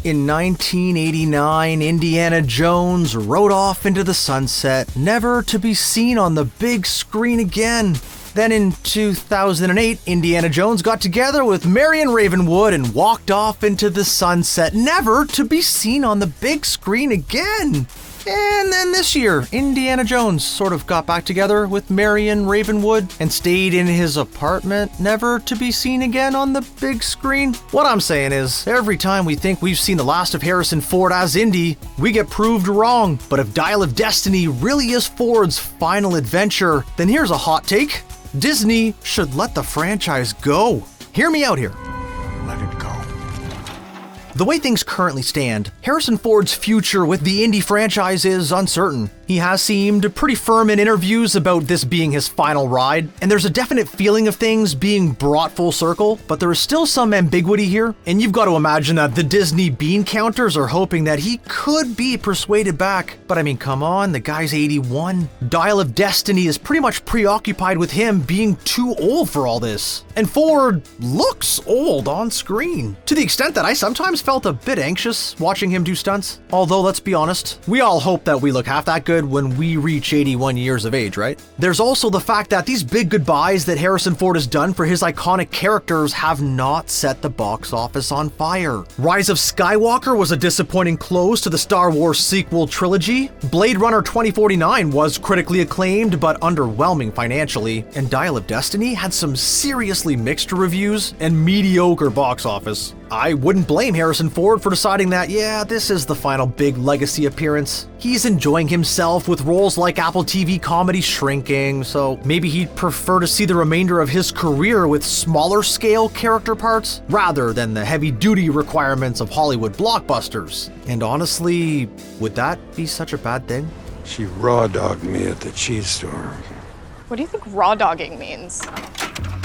In 1989, Indiana Jones rode off into the sunset, never to be seen on the big screen again. Then in 2008, Indiana Jones got together with Marion Ravenwood and walked off into the sunset, never to be seen on the big screen again. And then this year, Indiana Jones sort of got back together with Marion Ravenwood and stayed in his apartment, never to be seen again on the big screen. What I'm saying is, every time we think we've seen the last of Harrison Ford as Indy, we get proved wrong. But if Dial of Destiny really is Ford's final adventure, then here's a hot take. Disney should let the franchise go. Hear me out here. Let it go. The way things currently stand, Harrison Ford's future with the Indy franchise is uncertain. He has seemed pretty firm in interviews about this being his final ride, and there's a definite feeling of things being brought full circle, but there is still some ambiguity here, and you've got to imagine that the Disney bean counters are hoping that he could be persuaded back. But I mean, come on, the guy's 81. Dial of Destiny is pretty much preoccupied with him being too old for all this. And Ford looks old on screen, to the extent that I sometimes felt a bit anxious watching him do stunts. Although, let's be honest, we all hope that we look half that good when we reach 81 years of age, right? There's also the fact that these big goodbyes that Harrison Ford has done for his iconic characters have not set the box office on fire. Rise of Skywalker was a disappointing close to the Star Wars sequel trilogy. Blade Runner 2049 was critically acclaimed but underwhelming financially, and Dial of Destiny had some seriously mixed reviews and mediocre box office. I wouldn't blame Harrison Ford for deciding that, yeah, this is the final big legacy appearance. He's enjoying himself with roles like Apple TV comedy Shrinking, so maybe he'd prefer to see the remainder of his career with smaller scale character parts rather than the heavy-duty requirements of Hollywood blockbusters. And honestly, would that be such a bad thing? She raw-dogged me at the cheese store. What do you think raw dogging means?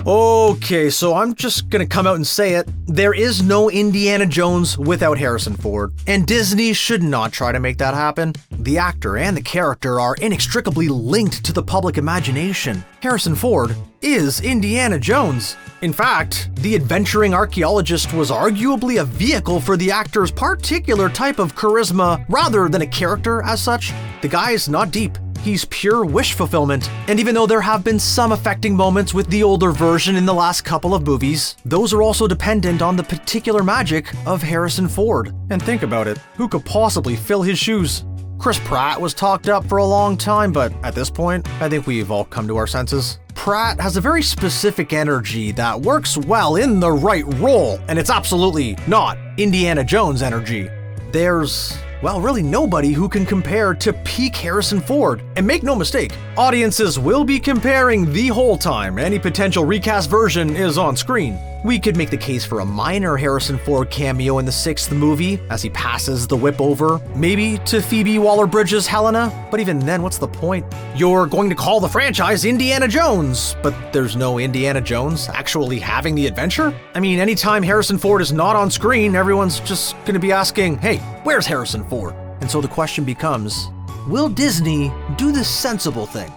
Okay, so I'm just gonna come out and say it. There is no Indiana Jones without Harrison Ford, and Disney should not try to make that happen. The actor and the character are inextricably linked to the public imagination. Harrison Ford is Indiana Jones. In fact, the adventuring archaeologist was arguably a vehicle for the actor's particular type of charisma rather than a character as such. The guy's not deep. He's pure wish fulfillment, and even though there have been some affecting moments with the older version in the last couple of movies, those are also dependent on the particular magic of Harrison Ford. And think about it, who could possibly fill his shoes? Chris Pratt was talked up for a long time, but at this point, I think we've all come to our senses. Pratt has a very specific energy that works well in the right role, and it's absolutely not Indiana Jones energy. There's, well, really nobody who can compare to peak Harrison Ford. And make no mistake, audiences will be comparing the whole time any potential recast version is on screen. We could make the case for a minor Harrison Ford cameo in the 6th movie as he passes the whip over, maybe to Phoebe Waller-Bridge's Helena, but even then, what's the point? You're going to call the franchise Indiana Jones, but there's no Indiana Jones actually having the adventure? I mean, anytime Harrison Ford is not on screen, everyone's just gonna be asking, hey, where's Harrison Ford? And so the question becomes, will Disney do the sensible thing?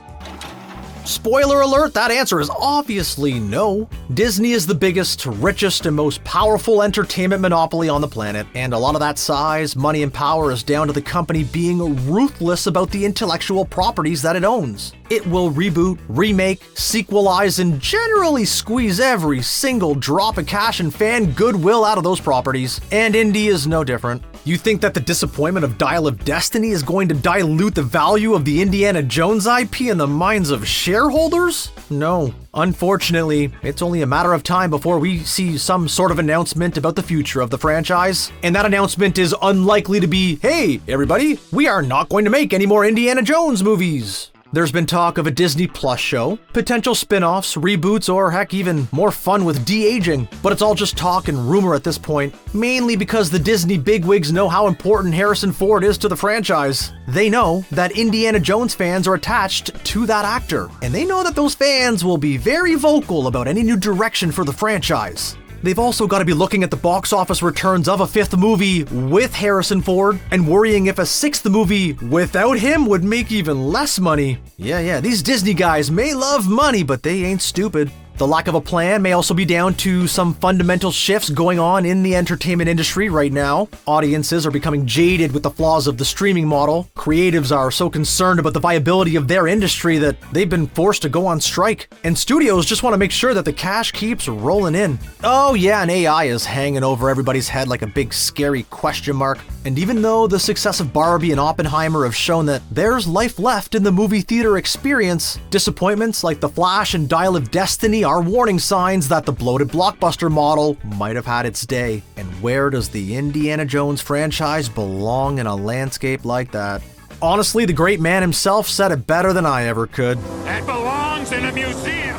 Spoiler alert, that answer is obviously no. Disney is the biggest, richest, and most powerful entertainment monopoly on the planet, and a lot of that size, money, and power is down to the company being ruthless about the intellectual properties that it owns. It will reboot, remake, sequelize, and generally squeeze every single drop of cash and fan goodwill out of those properties, and Indy is no different. You think that the disappointment of Dial of Destiny is going to dilute the value of the Indiana Jones IP in the minds of shareholders? No. Unfortunately, it's only a matter of time before we see some sort of announcement about the future of the franchise, and that announcement is unlikely to be, hey, everybody, we are not going to make any more Indiana Jones movies. There's been talk of a Disney Plus show, potential spin-offs, reboots, or heck, even more fun with de-aging. But it's all just talk and rumor at this point, mainly because the Disney bigwigs know how important Harrison Ford is to the franchise. They know that Indiana Jones fans are attached to that actor, and they know that those fans will be very vocal about any new direction for the franchise. They've also got to be looking at the box office returns of a 5th movie with Harrison Ford and worrying if a 6th movie without him would make even less money. Yeah, these Disney guys may love money, but they ain't stupid. The lack of a plan may also be down to some fundamental shifts going on in the entertainment industry right now. Audiences are becoming jaded with the flaws of the streaming model. Creatives are so concerned about the viability of their industry that they've been forced to go on strike. And studios just want to make sure that the cash keeps rolling in. Oh yeah, and AI is hanging over everybody's head like a big scary question mark. And even though the success of Barbie and Oppenheimer have shown that there's life left in the movie theater experience, disappointments like The Flash and Dial of Destiny are warning signs that the bloated blockbuster model might have had its day. And where does the Indiana Jones franchise belong in a landscape like that? Honestly, the great man himself said it better than I ever could. That belongs in a museum.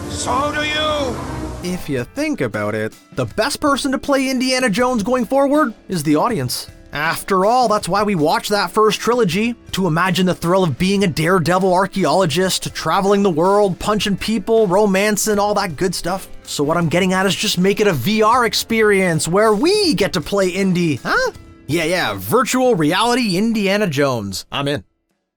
So do you! If you think about it, the best person to play Indiana Jones going forward is the audience. After all, that's why we watched that first trilogy, to imagine the thrill of being a daredevil archaeologist, traveling the world, punching people, romancing, all that good stuff. So what I'm getting at is just make it a VR experience where we get to play Indy, huh? Yeah, virtual reality Indiana Jones. I'm in.